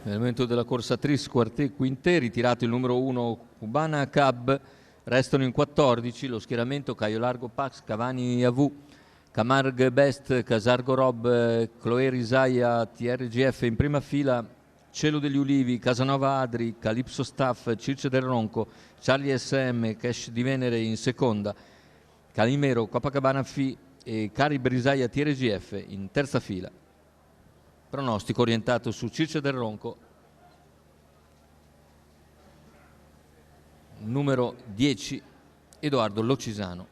Nel momento della corsa Tris Quarté Quinté, ritirato il numero 1 Cubana Cab, restano in 14 lo schieramento Caio Largo Pax, Cavani AV, Camargue Best, Casargo Rob, Chloé Risaia, TRGF in prima fila, Cielo degli Ulivi, Casanova Adri, Calypso Staff, Circe del Ronco, Charlie SM, Cash di Venere in seconda, Calimero, Copacabana Fi e Carib Risaia TRGF in terza fila. Pronostico orientato su Circe del Ronco, numero 10 Edoardo Locisano.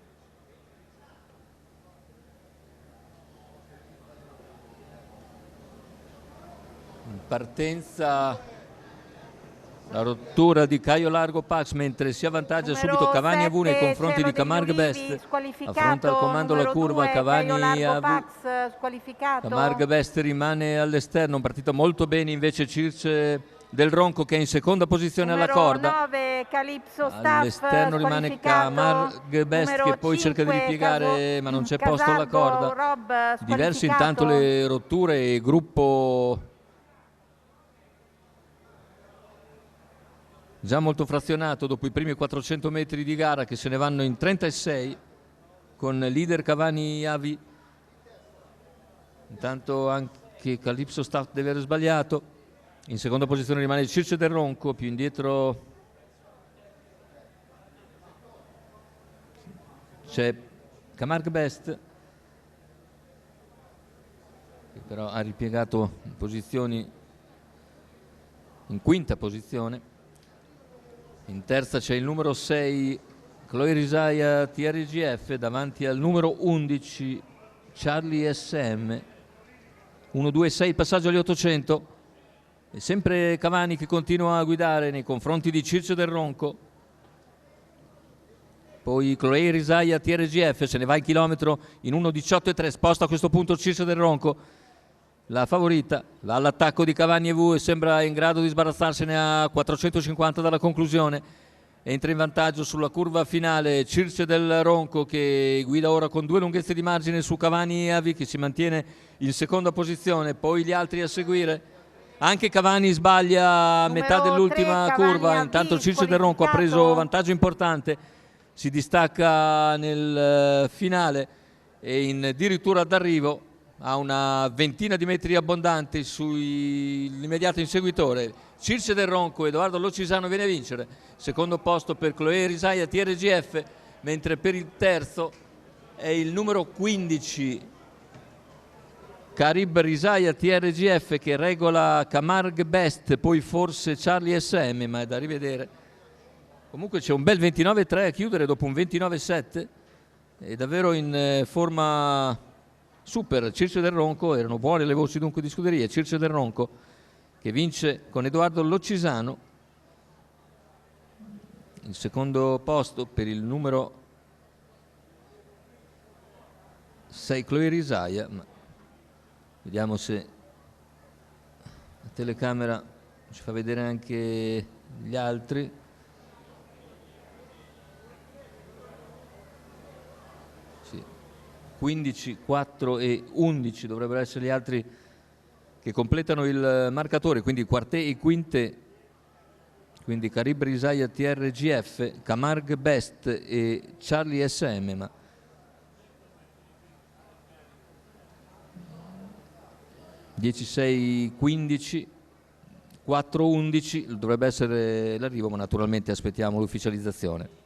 In partenza la rottura di Caio Largo Pax, mentre si avvantaggia subito Cavani AV nei confronti di Camargue Best. Affronta al comando la curva Cavani AV. Camargue Best rimane all'esterno, un partito molto bene invece Circe del Ronco che è in seconda posizione alla corda. All'esterno rimane Camargue Best che poi cerca di ripiegare ma non c'è posto alla corda. Diverse intanto le rotture e gruppo già molto frazionato dopo i primi 400 metri di gara che se ne vanno in 36 con leader Cavani Avi. Intanto anche Calypso Staff deve aver sbagliato. In seconda posizione rimane Circe del Ronco, più indietro c'è Camargue Best che però ha ripiegato posizioni in quinta posizione. In terza c'è il numero 6 Chloé Risaia TRGF davanti al numero 11 Charlie SM. 1-2-6 passaggio agli 800. E sempre Cavani che continua a guidare nei confronti di Circe del Ronco. Poi Chloé Risaia TRGF se ne va il chilometro in 1:18.3. Sposta a questo punto Circe del Ronco. La favorita va all'attacco di Cavani EV e sembra in grado di sbarazzarsene a 450 dalla conclusione. Entra in vantaggio sulla curva finale Circe del Ronco che guida ora con 2 lunghezze di margine su Cavani AV che si mantiene in seconda posizione. Poi gli altri a seguire. Anche Cavani sbaglia a metà dell'ultima curva. Intanto Circe del Ronco ha preso vantaggio importante. Si distacca nel finale e in addirittura d'arrivo a una ventina di metri abbondanti sull'immediato inseguitore. Circe del Ronco, Edoardo Locisano viene a vincere. Secondo posto per Chloé Risaia TRGF, mentre per il terzo è il numero 15 Carib Risaia TRGF che regola Camargue Best, poi forse Charlie SM, ma è da rivedere. Comunque c'è un bel 29-3 a chiudere dopo un 29-7. È davvero in forma super Circe del Ronco, erano buone le voci dunque di scuderia. Circe del Ronco che vince con Edoardo Locisano. Il secondo posto per il numero 6 Chloé Risaia, ma vediamo se la telecamera ci fa vedere anche gli altri. Sì. 15, 4 e 11 dovrebbero essere gli altri che completano il marcatore, quindi Quarté e Quinté, quindi Carib Risaia TRGF, Camargue Best e Charlie SM, ma (10-6, 15, 4-11 dovrebbe essere l'arrivo, ma naturalmente aspettiamo l'ufficializzazione.